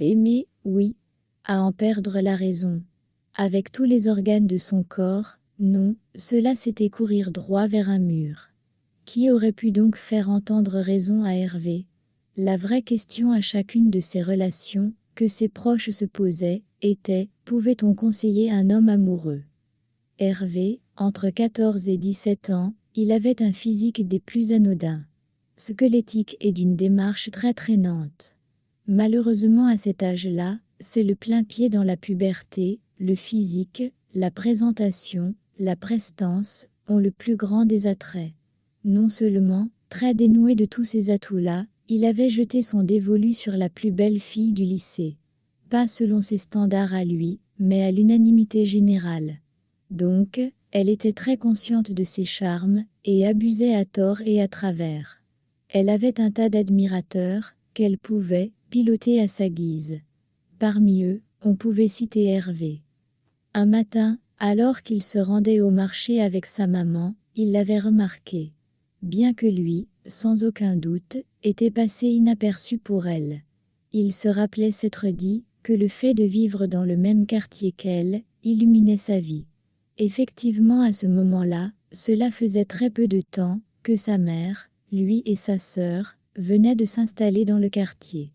Aimer, oui. À en perdre la raison. Avec tous les organes de son corps, non, cela c'était courir droit vers un mur. Qui aurait pu donc faire entendre raison à Hervé? La vraie question à chacune de ces relations, que ses proches se posaient, était: pouvait-on conseiller un homme amoureux? Hervé, entre 14 et 17 ans, il avait un physique des plus anodins. Squelettique et d'une démarche très traînante. Malheureusement à cet âge-là, c'est le plein pied dans la puberté, le physique, la présentation, la prestance, ont le plus grand des attraits. Non seulement, très dénué de tous ces atouts-là, il avait jeté son dévolu sur la plus belle fille du lycée. Pas selon ses standards à lui, mais à l'unanimité générale. Donc, elle était très consciente de ses charmes, et abusait à tort et à travers. Elle avait un tas d'admirateurs, qu'elle pouvait piloter à sa guise. Parmi eux, on pouvait citer Hervé. Un matin, alors qu'il se rendait au marché avec sa maman, il l'avait remarquée. Bien que lui, sans aucun doute, était passé inaperçu pour elle. Il se rappelait s'être dit que le fait de vivre dans le même quartier qu'elle illuminait sa vie. Effectivement, à ce moment-là, cela faisait très peu de temps que sa mère, lui et sa sœur, venaient de s'installer dans le quartier.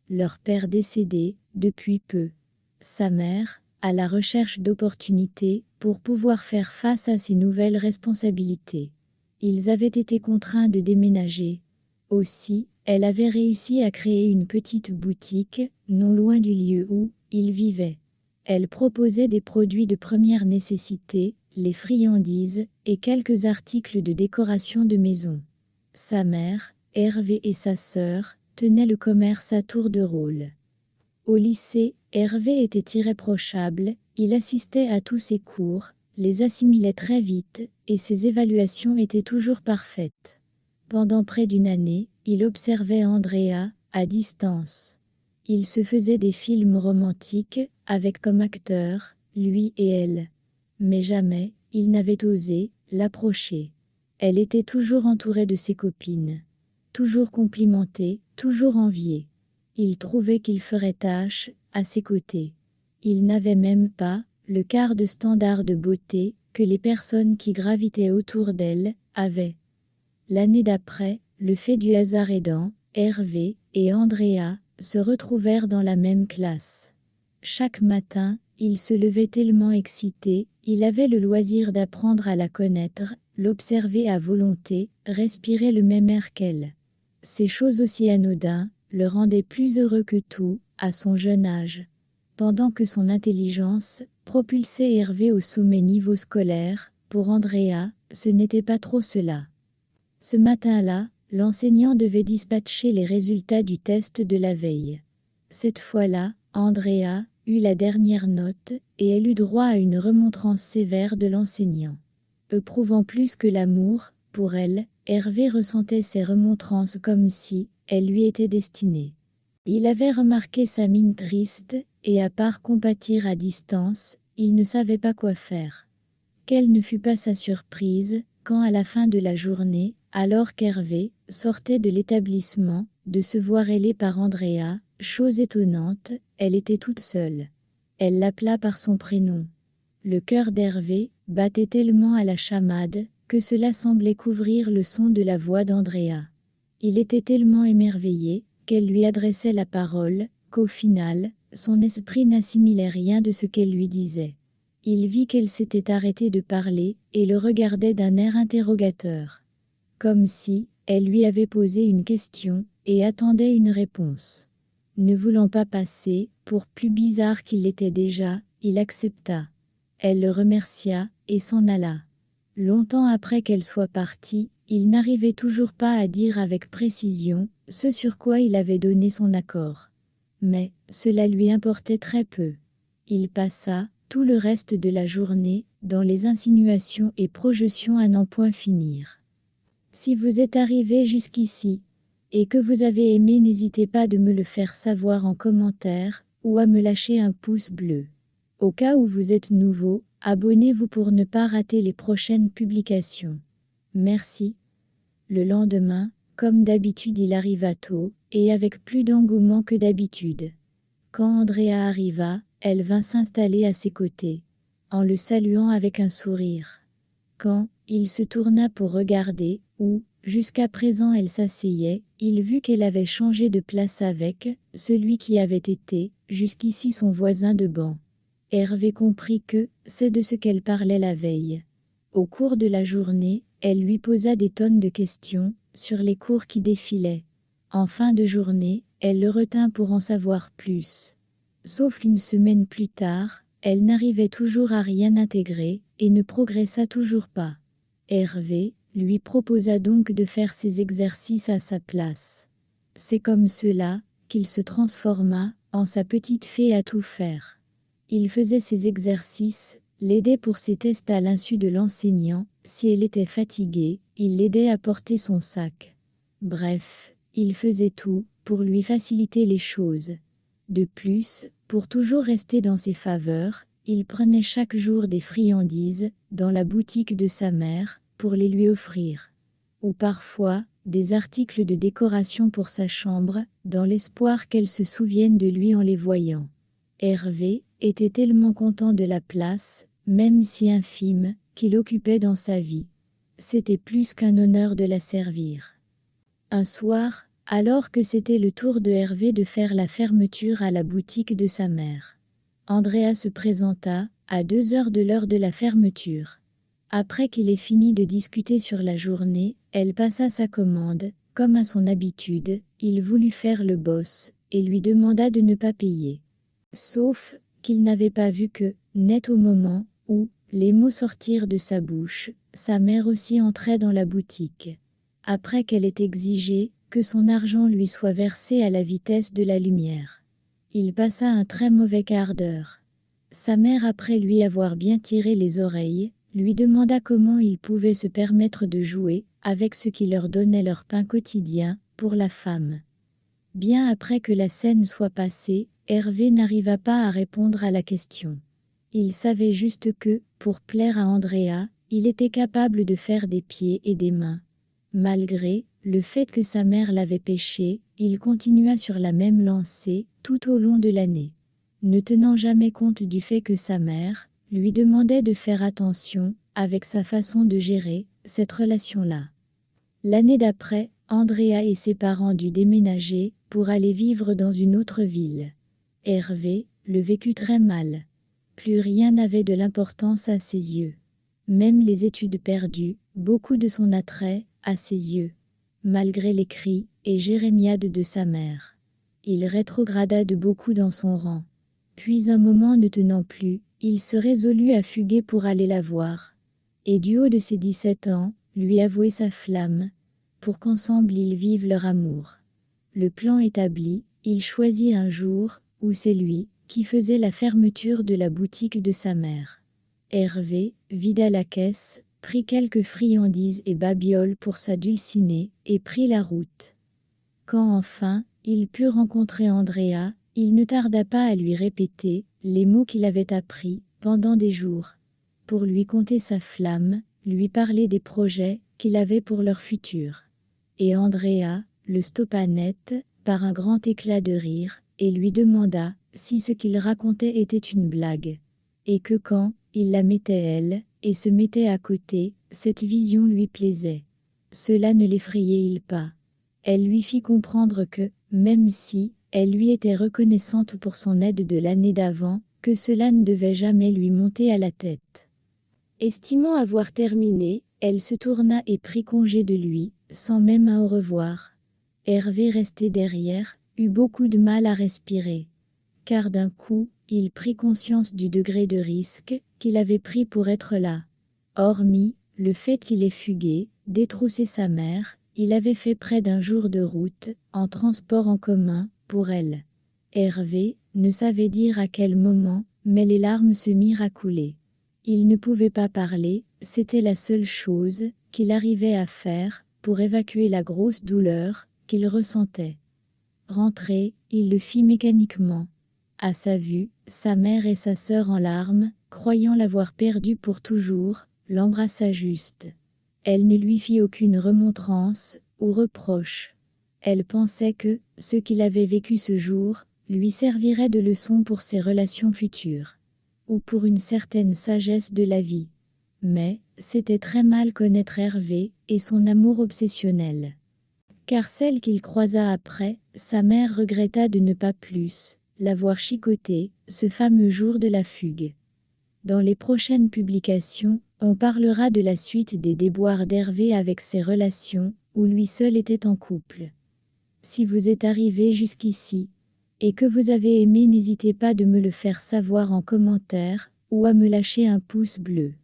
Leur père décédé, depuis peu. Sa mère, à la recherche d'opportunités pour pouvoir faire face à ses nouvelles responsabilités. Ils avaient été contraints de déménager. Aussi, elle avait réussi à créer une petite boutique, non loin du lieu où ils vivaient. Elle proposait des produits de première nécessité, les friandises, et quelques articles de décoration de maison. Sa mère, Hervé et sa sœur, tenaient le commerce à tour de rôle. Au lycée, Hervé était irréprochable, il assistait à tous ses cours, les assimilait très vite, et ses évaluations étaient toujours parfaites. Pendant près d'une année, il observait Andrea, à distance. Il se faisait des films romantiques, avec comme acteurs, lui et elle. Mais jamais, il n'avait osé l'approcher. Elle était toujours entourée de ses copines. Toujours complimentée, toujours enviée. Il trouvait qu'il ferait tâche, à ses côtés. Il n'avait même pas le quart de standard de beauté que les personnes qui gravitaient autour d'elle avaient. L'année d'après, le fait du hasard aidant, Hervé et Andrea se retrouvèrent dans la même classe. Chaque matin, il se levait tellement excité, il avait le loisir d'apprendre à la connaître, l'observer à volonté, respirer le même air qu'elle. Ces choses aussi anodines le rendaient plus heureux que tout, à son jeune âge. Pendant que son intelligence propulsait Hervé au sommet niveau scolaire, pour Andrea, ce n'était pas trop cela. Ce matin-là, l'enseignant devait dispatcher les résultats du test de la veille. Cette fois-là, Andrea eut la dernière note, et elle eut droit à une remontrance sévère de l'enseignant. Éprouvant plus que l'amour, pour elle, Hervé ressentait ces remontrances comme si elles lui étaient destinées. Il avait remarqué sa mine triste, et à part compatir à distance, il ne savait pas quoi faire. Quelle ne fut pas sa surprise, quand à la fin de la journée, alors qu'Hervé sortait de l'établissement, de se voir ailé par Andrea, chose étonnante, elle était toute seule. Elle l'appela par son prénom. Le cœur d'Hervé battait tellement à la chamade, que cela semblait couvrir le son de la voix d'Andrea. Il était tellement émerveillé, qu'elle lui adressait la parole, qu'au final, son esprit n'assimilait rien de ce qu'elle lui disait. Il vit qu'elle s'était arrêtée de parler, et le regardait d'un air interrogateur. Comme si elle lui avait posé une question, et attendait une réponse. Ne voulant pas passer, pour plus bizarre qu'il l'était déjà, il accepta. Elle le remercia, et s'en alla. Longtemps après qu'elle soit partie, il n'arrivait toujours pas à dire avec précision ce sur quoi il avait donné son accord. Mais cela lui importait très peu. Il passa tout le reste de la journée dans les insinuations et projections à n'en point finir. Si vous êtes arrivé jusqu'ici, et que vous avez aimé, n'hésitez pas de me le faire savoir en commentaire, ou à me lâcher un pouce bleu. Au cas où vous êtes nouveau, abonnez-vous pour ne pas rater les prochaines publications. Merci. Le lendemain, comme d'habitude, il arriva tôt, et avec plus d'engouement que d'habitude. Quand Andrea arriva, elle vint s'installer à ses côtés, en le saluant avec un sourire. Quand il se tourna pour regarder où, jusqu'à présent elle s'asseyait, il vit qu'elle avait changé de place avec celui qui avait été, jusqu'ici son voisin de banc. Hervé comprit que c'est de ce qu'elle parlait la veille. Au cours de la journée, elle lui posa des tonnes de questions sur les cours qui défilaient. En fin de journée, elle le retint pour en savoir plus. Sauf qu'une semaine plus tard, elle n'arrivait toujours à rien intégrer et ne progressa toujours pas. Hervé lui proposa donc de faire ses exercices à sa place. C'est comme cela qu'il se transforma en sa petite fée à tout faire. Il faisait ses exercices, l'aidait pour ses tests à l'insu de l'enseignant, si elle était fatiguée, il l'aidait à porter son sac. Bref, il faisait tout pour lui faciliter les choses. De plus, pour toujours rester dans ses faveurs, il prenait chaque jour des friandises dans la boutique de sa mère pour les lui offrir. Ou parfois, des articles de décoration pour sa chambre, dans l'espoir qu'elle se souvienne de lui en les voyant. Hervé était tellement content de la place, même si infime, qu'il occupait dans sa vie. C'était plus qu'un honneur de la servir. Un soir, alors que c'était le tour de Hervé de faire la fermeture à la boutique de sa mère, Andrea se présenta, à 2 heures de l'heure de la fermeture. Après qu'il ait fini de discuter sur la journée, elle passa sa commande, comme à son habitude, il voulut faire le boss, et lui demanda de ne pas payer. Sauf qu'il n'avait pas vu que, net au moment où les mots sortirent de sa bouche, sa mère aussi entrait dans la boutique. Après qu'elle ait exigé que son argent lui soit versé à la vitesse de la lumière. Il passa un très mauvais quart d'heure. Sa mère, après lui avoir bien tiré les oreilles, lui demanda comment il pouvait se permettre de jouer avec ce qui leur donnait leur pain quotidien pour la femme. Bien après que la scène soit passée, Hervé n'arriva pas à répondre à la question. Il savait juste que, pour plaire à Andrea, il était capable de faire des pieds et des mains. Malgré le fait que sa mère l'avait pêché, il continua sur la même lancée tout au long de l'année, ne tenant jamais compte du fait que sa mère lui demandait de faire attention avec sa façon de gérer cette relation-là. L'année d'après, Andrea et ses parents durent déménager pour aller vivre dans une autre ville. Hervé le vécut très mal. Plus rien n'avait de l'importance à ses yeux. Même les études perdues, beaucoup de son attrait, à ses yeux. Malgré les cris et jérémiades de sa mère. Il rétrograda de beaucoup dans son rang. Puis un moment ne tenant plus, il se résolut à fuguer pour aller la voir. Et du haut de ses 17 ans, lui avouer sa flamme, pour qu'ensemble ils vivent leur amour. Le plan établi, il choisit un jour où c'est lui qui faisait la fermeture de la boutique de sa mère. Hervé vida la caisse, prit quelques friandises et babioles pour sa dulcinée, et prit la route. Quand enfin, il put rencontrer Andrea, il ne tarda pas à lui répéter les mots qu'il avait appris pendant des jours, pour lui conter sa flamme, lui parler des projets qu'il avait pour leur futur. Et Andrea le stoppa net, par un grand éclat de rire, et lui demanda si ce qu'il racontait était une blague. Et que quand il la mettait elle, et se mettait à côté, cette vision lui plaisait. Cela ne l'effrayait-il pas. Elle lui fit comprendre que, même si elle lui était reconnaissante pour son aide de l'année d'avant, que cela ne devait jamais lui monter à la tête. Estimant avoir terminé, elle se tourna et prit congé de lui, sans même un au revoir. Hervé, resté derrière, eut beaucoup de mal à respirer. Car d'un coup, il prit conscience du degré de risque qu'il avait pris pour être là. Hormis le fait qu'il ait fugué, détroussé sa mère, il avait fait près d'un jour de route, en transport en commun, pour elle. Hervé ne savait dire à quel moment, mais les larmes se mirent à couler. Il ne pouvait pas parler, c'était la seule chose qu'il arrivait à faire pour évacuer la grosse douleur qu'il ressentait. Rentré, il le fit mécaniquement. À sa vue, sa mère et sa sœur en larmes, croyant l'avoir perdu pour toujours, l'embrassa juste. Elle ne lui fit aucune remontrance ou reproche. Elle pensait que ce qu'il avait vécu ce jour lui servirait de leçon pour ses relations futures, ou pour une certaine sagesse de la vie. Mais c'était très mal connaître Hervé et son amour obsessionnel. Car celle qu'il croisa après, sa mère regretta de ne pas plus l'avoir chicoté, ce fameux jour de la fugue. Dans les prochaines publications, on parlera de la suite des déboires d'Hervé avec ses relations, où lui seul était en couple. Si vous êtes arrivé jusqu'ici, et que vous avez aimé, n'hésitez pas de me le faire savoir en commentaire, ou à me lâcher un pouce bleu.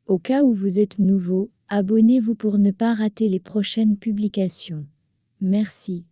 Au cas où vous êtes nouveau, abonnez-vous pour ne pas rater les prochaines publications. Merci.